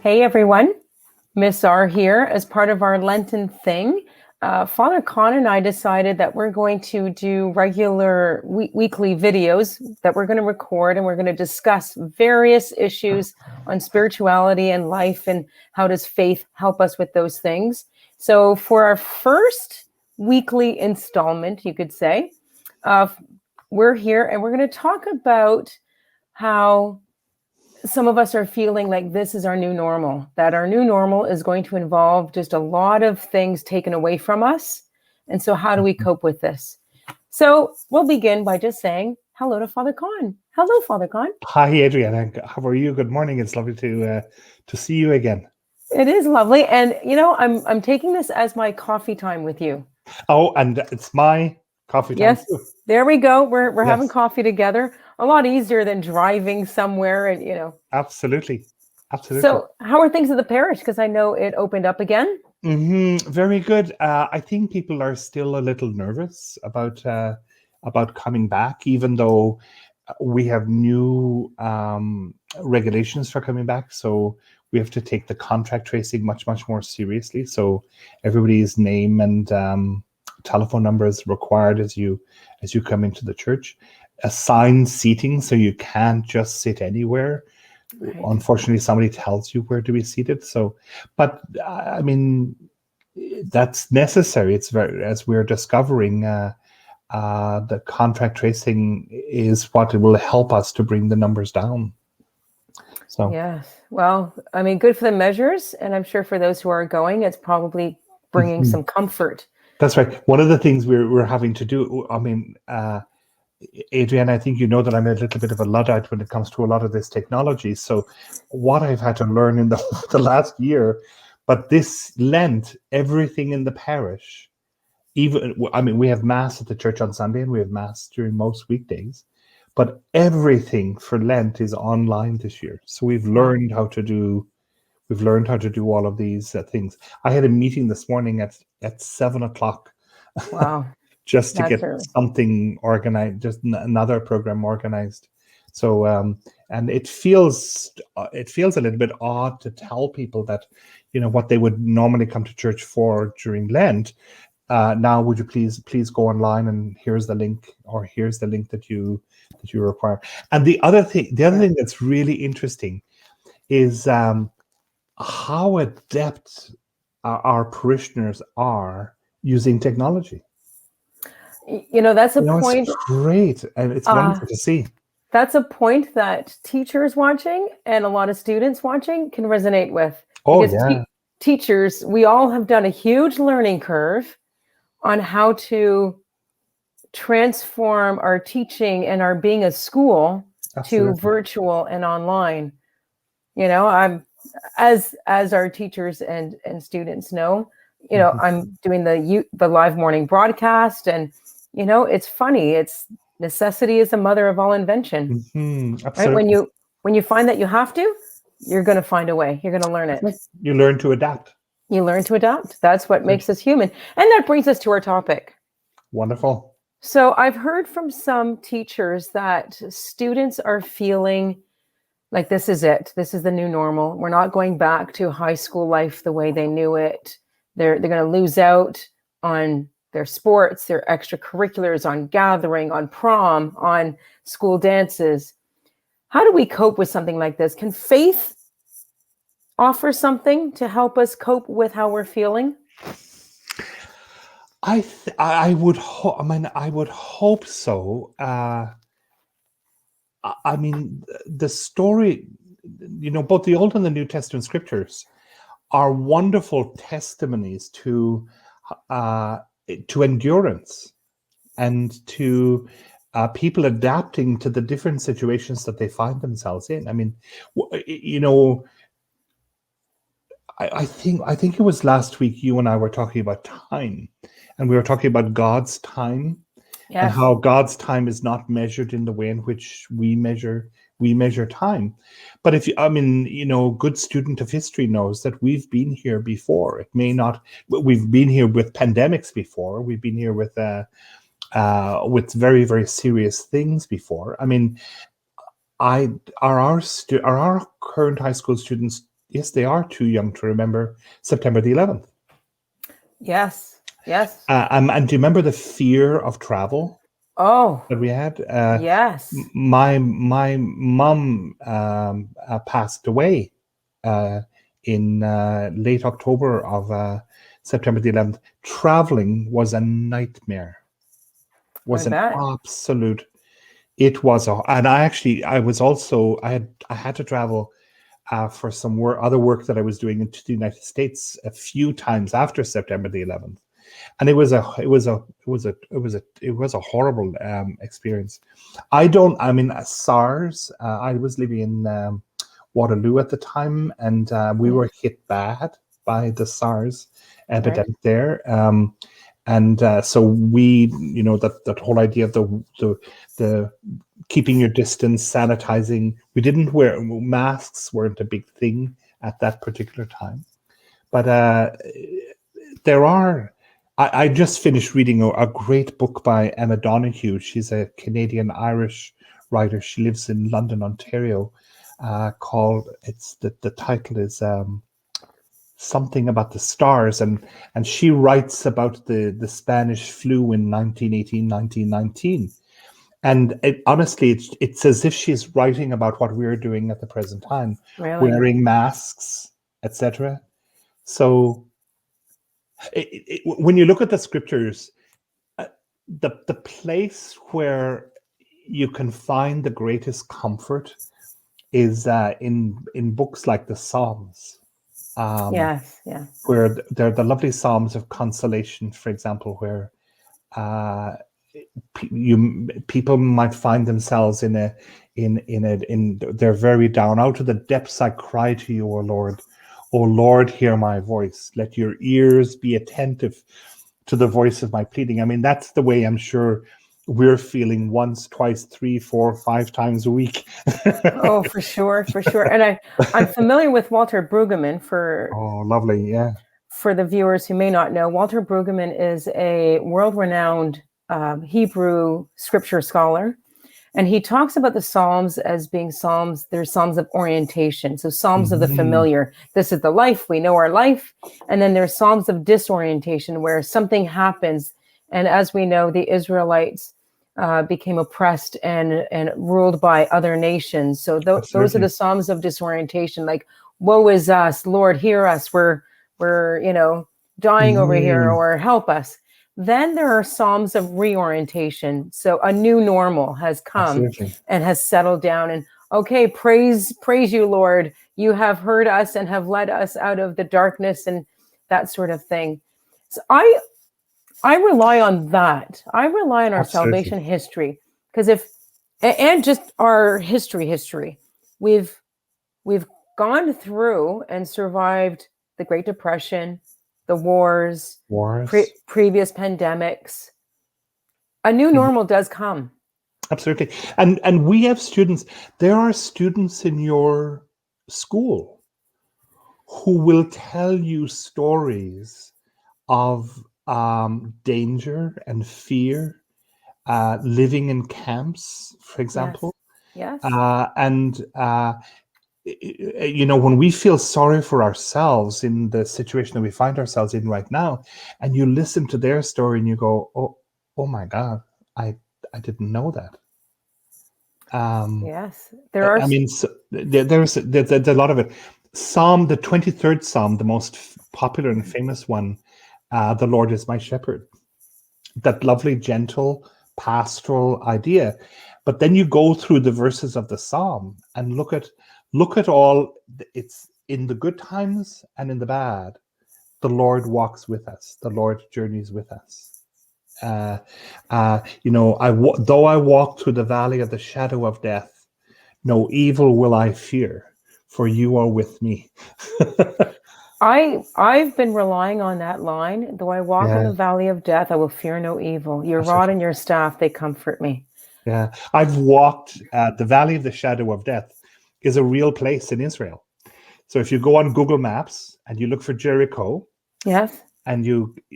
Hey everyone, Miss R here. As part of our Lenten thing, Father Con and I decided that we're going to do regular weekly videos that we're going to record, and we're going to discuss various issues on spirituality and life and how does faith help us with those things. So for our first weekly installment, you could say, we're here and we're going to talk about how some of us are feeling like this is our new normal, that our new normal is going to involve just a lot of things taken away from us. And so how do we cope with this? So we'll begin by just saying hello to Father Con. Hello, Father Con. Hi, Adriana. How are you? Good morning. It's lovely to see you again. It is lovely. And, you know, I'm taking this as my coffee time with you. Oh, and it's my coffee time Yes, too. there we go. We're Yes. having coffee together. A lot easier than driving somewhere and, you know. Absolutely. Absolutely. So how are things at the parish? Because I know it opened up again. Very good. I think people are still a little nervous about coming back, even though we have new regulations for coming back. So we have to take the contact tracing much more seriously. So everybody's name and telephone number is required as you come into the church. Assigned seating, so you can't just sit anywhere. Right. Unfortunately, somebody tells you where to be seated. So, but I mean, that's necessary. It's very, as we're discovering, the contact tracing is what it will help us to bring the numbers down. So yes, well, I mean, good for the measures, and I'm sure for those who are going, it's probably bringing some comfort. That's right. One of the things we're having to do, I mean, Adrienne, I think you know that I'm a little bit of a Luddite when it comes to a lot of this technology. So what I've had to learn in the last year, but this Lent, everything in the parish, even, I mean, we have Mass at the church on Sunday and we have Mass during most weekdays, but everything for Lent is online this year. So we've learned how to do all of these things. I had a meeting this morning at 7:00. Wow. Just to get something organized, just another program organized. So, and it feels a little bit odd to tell people that, you know, what they would normally come to church for during Lent. Now, would you please go online and here's the link, or here's the link that you require. And the other thing that's really interesting is how adept our parishioners are using technology. You know, that's a point. It's great, and it's wonderful to see. That's a point that teachers watching and a lot of students watching can resonate with. Oh, because yeah. Teachers, we all have done a huge learning curve on how to transform our teaching and our being a school to virtual and online. You know, I'm as our teachers and students know, you know, I'm doing the live morning broadcast, and you know, it's funny. It's necessity is the mother of all invention. Right? When you find that you have to, you're going to find a way. You're going to learn it. You learn to adapt. You learn to adapt. That's what makes us human. And that brings us to our topic. Wonderful. So I've heard from some teachers that students are feeling like this is it. This is the new normal. We're not going back to high school life the way they knew it. They're going to lose out on their sports, their extracurriculars, on gathering, on prom, on school dances. How do we cope with something like this? Can faith offer something to help us cope with how we're feeling? I would hope so. I mean, the story, you know, both the Old and the New Testament scriptures are wonderful testimonies to endurance and to people adapting to the different situations that they find themselves in. I mean, you know, I think it was last week you and I were talking about time, and we were talking about God's time. Yes. And how God's time is not measured in the way in which we measure time. But I mean, you know, good student of history knows that we've been here before. It may not, we've been here with pandemics before. We've been here with very, very serious things before. I mean, are our current high school students yes, they are too young to remember September the 11th. Yes. Yes. And do you remember the fear of travel Oh, that we had? yes. My mum passed away in late October of September the 11th. Traveling was a nightmare. I Was an bet. absolute. It was and I had to travel for some other work that I was doing into the United States a few times after September the 11th, and it was a horrible experience. I mean, SARS. I was living in Waterloo at the time, and we were hit bad by the SARS Right. epidemic there. And so we, that whole idea of the keeping your distance, sanitizing. We didn't wear masks; weren't a big thing at that particular time. But there are. I just finished reading a great book by Emma Donoghue. She's a Canadian Irish writer. She lives in London, Ontario. Called the title is something about the stars, and she writes about the Spanish flu in 1918, 1919. And honestly, it's as if she's writing about what we're doing at the present time, Really. wearing masks, etc. So when you look at the scriptures, the place where you can find the greatest comfort is in books like the Psalms, Yes. Yes. where they're the lovely Psalms of consolation, for example, where uh, people might find themselves in they're very down. Out of the depths I cry to you, O Lord. O Lord, hear my voice. Let your ears be attentive to the voice of my pleading. I mean, that's the way I'm sure we're feeling once, twice, three, four, five times a week. Oh, for sure, for sure. And I'm familiar with Walter Brueggemann Oh, lovely. Yeah. for the viewers who may not know. Walter Brueggemann is a world-renowned Hebrew scripture scholar. And he talks about the Psalms as being Psalms. There's Psalms of orientation. So Psalms of the Mhm. familiar. This is the life. We know our life. And then there's Psalms of disorientation where something happens. And as we know, the Israelites became oppressed and ruled by other nations. So those are Absolutely. the Psalms of disorientation. Like, woe is us, Lord, hear us. We're dying over here, Mhm. or help us. Then there are Psalms of reorientation. So a new normal has come Absolutely. and has settled down. And okay, praise you, Lord. You have heard us and have led us out of the darkness and that sort of thing. So I rely on that. I rely on our Absolutely. salvation history because and just our history. We've we've gone through and survived the Great Depression, the wars, Wars. previous pandemics. A new Mhm. normal does come. Absolutely. And we have students. There are students in your school who will tell you stories of danger and fear, living in camps, for Yes. example. Yes. And when we feel sorry for ourselves in the situation that we find ourselves in right now, and you listen to their story and you go, oh my God, I didn't know that. Yes. There are I mean, so there's a lot of it. The 23rd Psalm, the most popular and famous one, the Lord is my shepherd. That lovely, gentle, pastoral idea. But then you go through the verses of the Psalm and look at all. It's in the good times and in the bad. The Lord walks with us. The Lord journeys with us. Though I walk through the valley of the shadow of death, no evil will I fear, for you are with me. I've been relying on that line. Though I walk in Yeah, the valley of death, I will fear no evil. Your rod absolutely. and your staff, they comfort me. Yeah, I've walked the valley of the shadow of death is a real place in Israel. So if you go on Google Maps and you look for Jericho, Yes.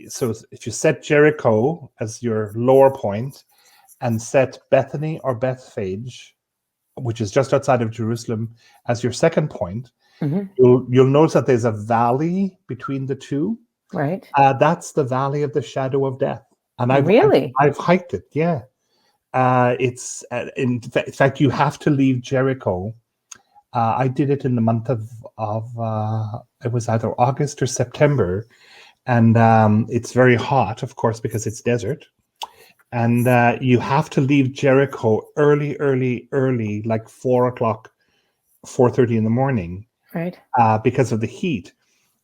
so if you set Jericho as your lower point and set Bethany or Bethphage, which is just outside of Jerusalem, as your second point, Hmm. You'll notice that there's a valley between the two. Right. That's the valley of the shadow of death, and Really? I've hiked it. Yeah, it's in fact you have to leave Jericho. I did it in the month of it was either August or September, and it's very hot, of course, because it's desert. And you have to leave Jericho early, like 4 o'clock, 4:30 in the morning, Right. because of the heat.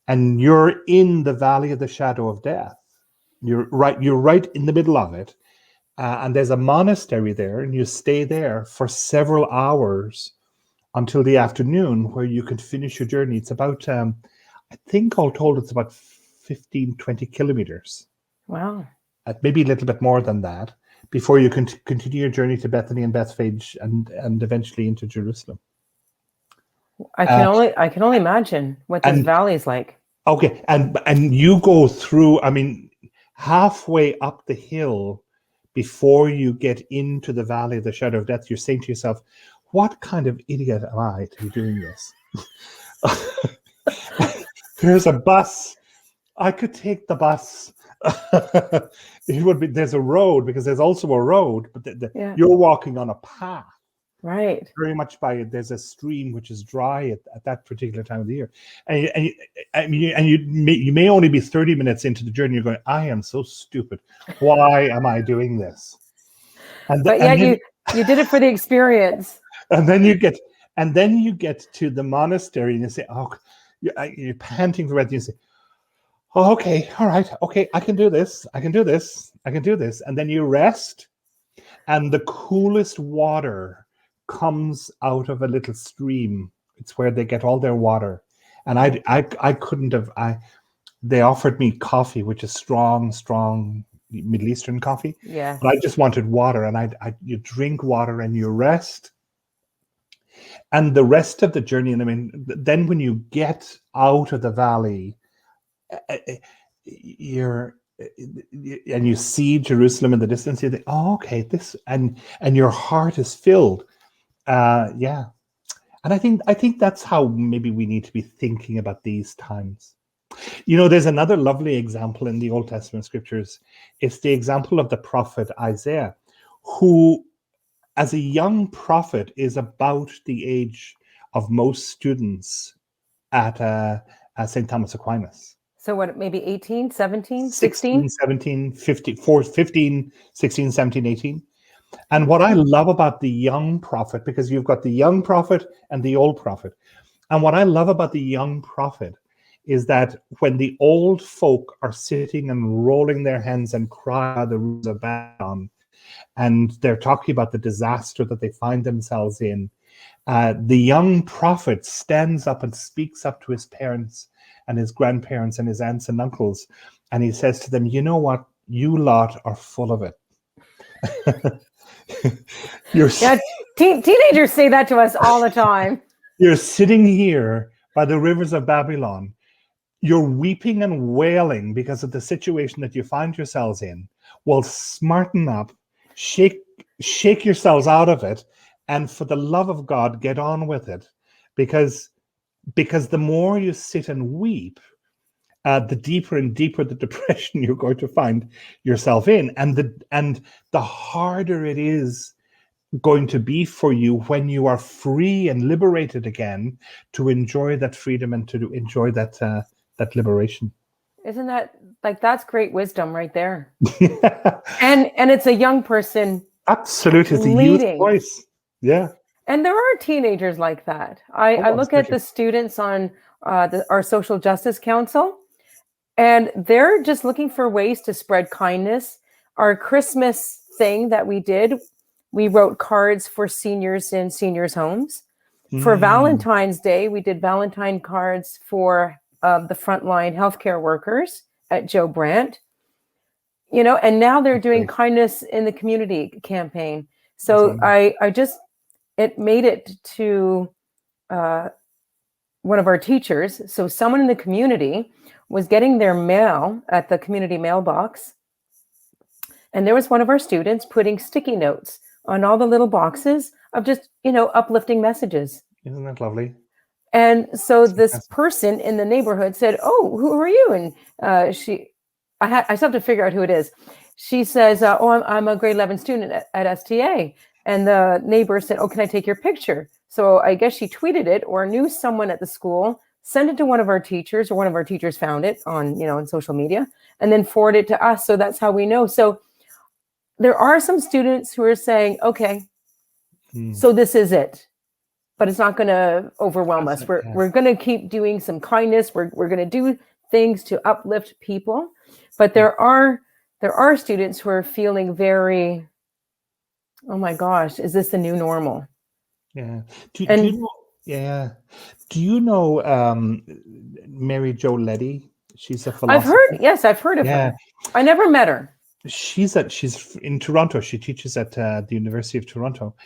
And you're in the valley of the shadow of death. You're right in the middle of it. And there's a monastery there, and you stay there for several hours until the afternoon, where you can finish your journey. It's about, I think all told, it's about 15, 20 kilometers, Wow. maybe a little bit more than that, before you can continue your journey to Bethany and Bethphage, and eventually into Jerusalem. I Uh, can only imagine what this and valley is like. okay, and you go through, I mean, halfway up the hill before you get into the valley of the shadow of death, you're saying to yourself, what kind of idiot am I to be doing this? There's a bus. I could take the bus. It would be, there's a road, because there's also a road, but Yeah. you're walking on a path. Right. Very much there's a stream which is dry at that particular time of the year, and you may only be 30 minutes into the journey. You're going, I am so stupid. Why am I doing this? But yeah, you did it for the experience. and then you get to the monastery, and you say, oh, you're panting for breath. You say, oh, okay, all right, okay, I can do this. And then you rest, and the coolest water comes out of a little stream. It's where they get all their water. And I couldn't have, they offered me coffee, which is strong Middle Eastern coffee. Yeah. But I just wanted water, and you drink water and you rest. And the rest of the journey, and I mean, then when you get out of the valley, you're and you see Jerusalem in the distance, you think, oh, okay, this, and your heart is filled. Yeah. And I think that's how maybe we need to be thinking about these times. There's another lovely example in the Old Testament scriptures. It's the example of the prophet Isaiah, who, as a young prophet, is about the age of most students at St. Thomas Aquinas. So what, maybe 18, 17, 16, 16? 17, 15, 16, 17, 18. And what I love about the young prophet, because you've got the young prophet and the old prophet, and what I love about the young prophet is that when the old folk are sitting and rolling their hands and crying the rules of Babylon, and they're talking about the disaster that they find themselves in, the young prophet stands up and speaks up to his parents and his grandparents and his aunts and uncles, and he says to them, you know what? You lot are full of it. Yeah, teenagers say that to us all the time. You're sitting here by the rivers of Babylon. You're weeping and wailing because of the situation that you find yourselves in. Well, smarten up, shake yourselves out of it, and for the love of God, get on with it. Because the more you sit and weep, the deeper and deeper the depression you're going to find yourself in, and the harder it is going to be for you when you are free and liberated again, to enjoy that freedom and to enjoy that liberation. Isn't that that's great wisdom right there? And it's a young person. Absolutely, it's a youth leading. voice. Yeah. And there are teenagers like that. I look at the students on our social justice council, and they're just looking for ways to spread kindness. Our Christmas thing that we did, we wrote cards for seniors in seniors' homes. For Valentine's Day, we did Valentine cards for the frontline healthcare workers at Joe Brandt. And now they're doing kindness in the community campaign. So it made it to one of our teachers. So someone in the community was getting their mail at the community mailbox. And there was one of our students putting sticky notes on all the little boxes of just, uplifting messages. Isn't that lovely? And so this Fantastic. person in the neighborhood said, "Oh, who are you?" And I still have to figure out who it is. She says, "Oh, I'm a grade 11 student at STA." And the neighbor said, "Oh, can I take your picture?" So I guess she tweeted it or knew someone at the school, sent it to one of our teachers, or one of our teachers found it on, on social media, and then forwarded it to us. So that's how we know. So there are some students who are saying, "Okay, so this is it." But it's not going to overwhelm us. Absolutely, yeah. We're going to keep doing some kindness. We're going to do things to uplift people. But there are students who are feeling very, oh my gosh, is this the new normal? Yeah. Do you And know? Yeah. Do you know Mary Jo Leddy? She's a I've philosopher. heard, yes, I've heard of Yeah. her. I never met her. She's in Toronto. She teaches at the University of Toronto.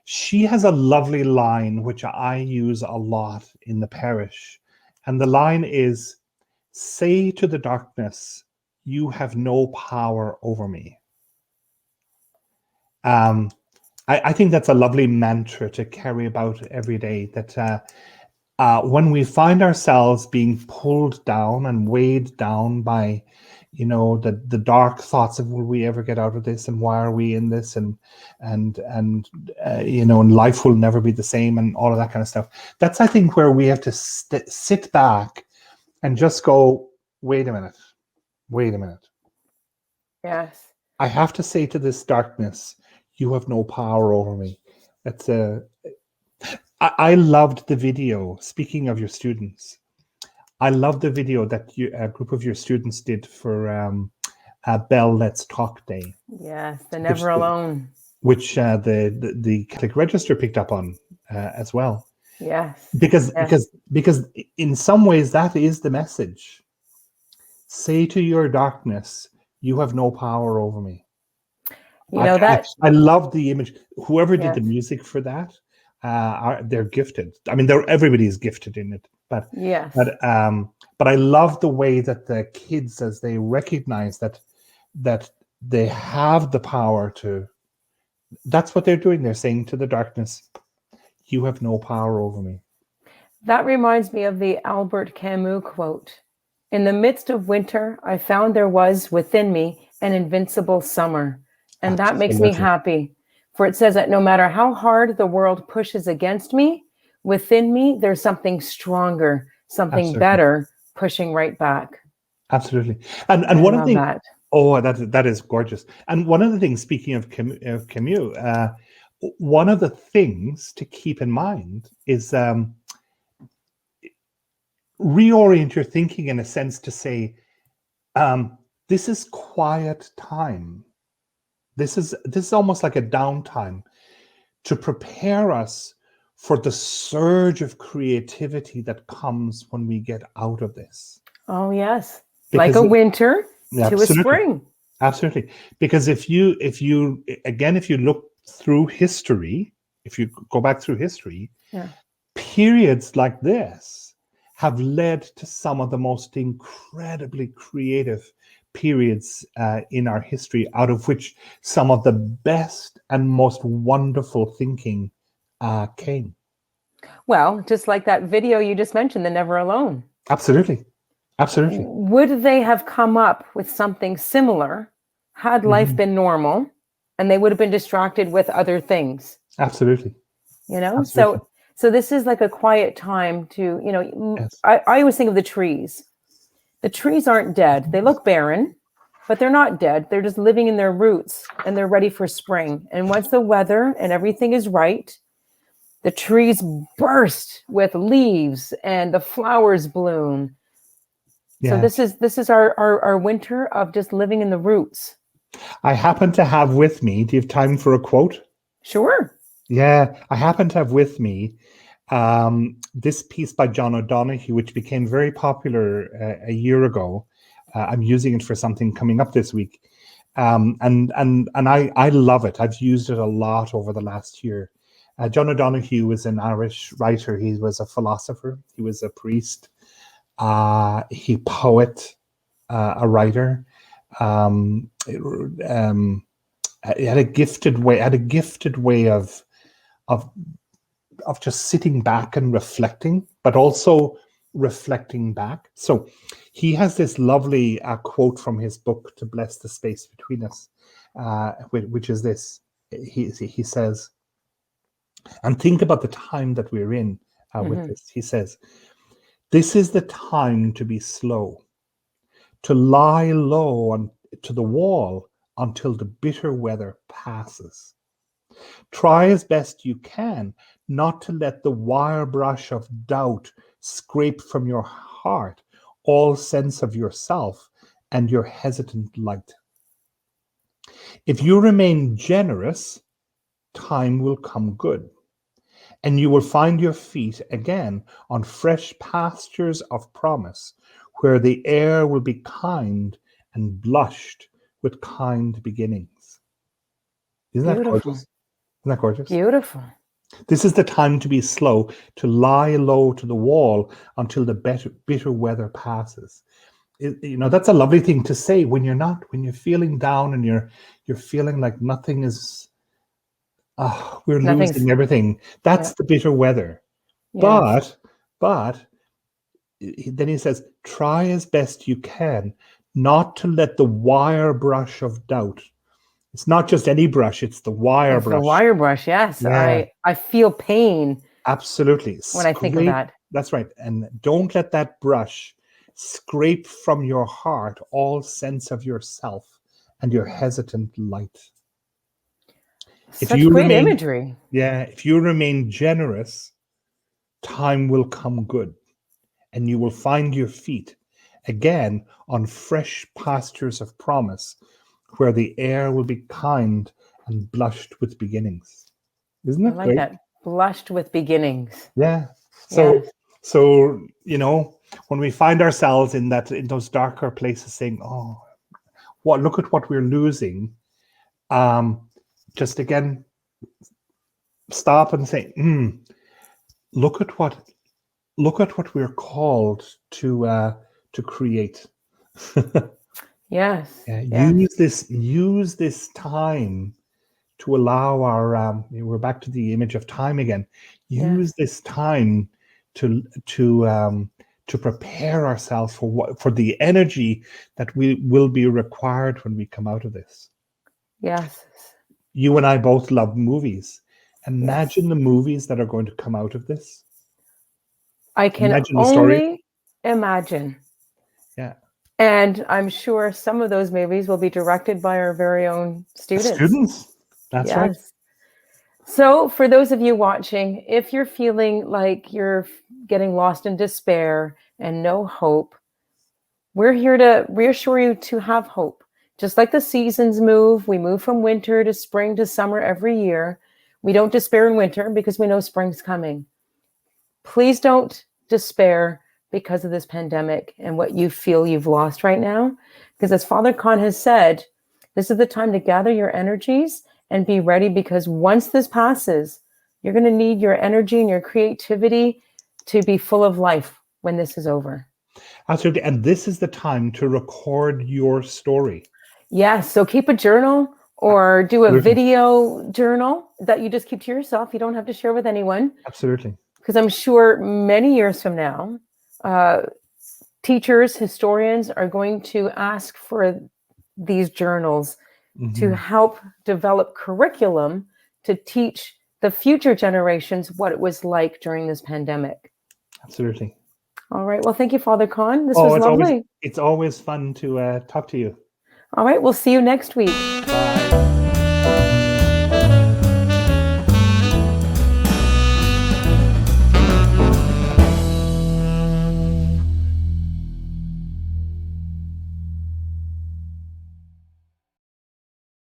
She has a lovely line which I use a lot in the parish, and the line is, "Say to the darkness, you have no power over me." Um, I think that's a lovely mantra to carry about every day. That when we find ourselves being pulled down and weighed down by, the dark thoughts of, will we ever get out of this, and why are we in this, and life will never be the same, and all of that kind of stuff. That's, I think, where we have to sit back and just go, wait a minute. Yes. I have to say to this darkness, you have no power over me. That's I loved the video. Speaking of your students, I love the video that a group of your students did for Bell Let's Talk Day, Yes. The which Never Alone. the Catholic Register picked up on as well, Yes. because Yes. in some ways that is the message. Say to your darkness, you have no power over me. I love the image. Whoever did the yes. music for that, they're gifted. I mean, everybody's gifted in it, but Yes. but I love the way that the kids, as they recognize that they have the power to. That's what they're doing. They're saying to the darkness, "You have no power over me." That reminds me of the Albert Camus quote. "In the midst of winter, I found there was within me an invincible summer." And that makes me Absolutely. happy. For it says that no matter how hard the world pushes against me, within me, there's something stronger, something Absolutely. better pushing right back. Absolutely. And I one of love the that. Oh, that is gorgeous. And one of the things, speaking of Camus, one of the things to keep in mind is reorient your thinking in a sense to say, this is quiet time. This is almost like a downtime to prepare us for the surge of creativity that comes when we get out of this. Oh, yes. Like Because a winter to a absolutely. spring. Absolutely. Because if you look through history, if you go back through history, Yeah. periods like this have led to some of the most incredibly creative periods in our history, out of which some of the best and most wonderful thinking came. Well, just like that video you just mentioned, The Never Alone. Absolutely. Absolutely. Would they have come up with something similar had life been normal and they would have been distracted with other things? Absolutely. Absolutely. So this is like a quiet time to, Yes. I always think of the trees. The trees aren't dead. They look barren, but they're not dead. They're just living in their roots and they're ready for spring. And once the weather and everything is right, the trees burst with leaves and the flowers bloom. So Yeah. this is our winter of just living in the roots. I happen to have with me, do you have time for a quote? Sure. Yeah, I happen to have with me this piece by John O'Donoghue, which became very popular a year ago. I'm using it for something coming up this week, and I love it. I've used it a lot over the last year. John O'Donoghue was an Irish writer. He was a philosopher. He was a priest. He poet, a writer. He had a gifted way. Of just sitting back and reflecting, but also reflecting back. So he has this lovely quote from his book, To Bless the Space Between Us, which is this. He says, and think about the time that we're in with this. He says, this is the time to be slow, to lie low to the wall until the bitter weather passes. Try as best you can not to let the wire brush of doubt scrape from your heart all sense of yourself and your hesitant light. If you remain generous, time will come good, and you will find your feet again on fresh pastures of promise, where the air will be kind and blushed with kind beginnings. Isn't that Beautiful. gorgeous? Isn't that gorgeous? Beautiful. This is the time to be slow, to lie low to the wall until the bitter weather passes. That's a lovely thing to say when you're feeling down and you're feeling like nothing is, we're losing everything. That's the bitter weather. Yes. But then he says, try as best you can not to let the wire brush of doubt. It's not just any brush, it's the wire brush. The wire brush, yes. Yeah. I feel pain. Absolutely. When I think of that. That's right. And don't let that brush scrape from your heart all sense of yourself and your hesitant light. Such great imagery. Yeah. If you remain generous, time will come good, and you will find your feet again on fresh pastures of promise, where the air will be kind and blushed with beginnings. Isn't that great? That. Blushed with beginnings. Yeah. So when we find ourselves in those darker places, saying, "Oh, look at what we're losing," just again stop and say, "Look at what we're called to create." Yes. Use this time to allow our. We're back to the image of time again. Use this time to prepare ourselves for the energy that will be required when we come out of this. Yes. You and I both love movies. Imagine the movies that are going to come out of this. I can only imagine. Yeah. And I'm sure some of those movies will be directed by our very own students. That's right. So for those of you watching, if you're feeling like you're getting lost in despair and no hope, we're here to reassure you to have hope. Just like the seasons move, we move from winter to spring to summer every year. We don't despair in winter because we know spring's coming. Please don't despair because of this pandemic and what you feel you've lost right now. Because as Father Con has said, this is the time to gather your energies and be ready, because once this passes, you're going to need your energy and your creativity to be full of life when this is over. Absolutely. And this is the time to record your story. Yes. So keep a journal or do a video journal that you just keep to yourself. You don't have to share with anyone. Absolutely. Because I'm sure many years from now, teachers, historians are going to ask for these journals to help develop curriculum to teach the future generations what it was like during this pandemic. Absolutely. All right. Well, thank you, Father Con. This was lovely. It's always fun to talk to you. All right. We'll see you next week. Bye.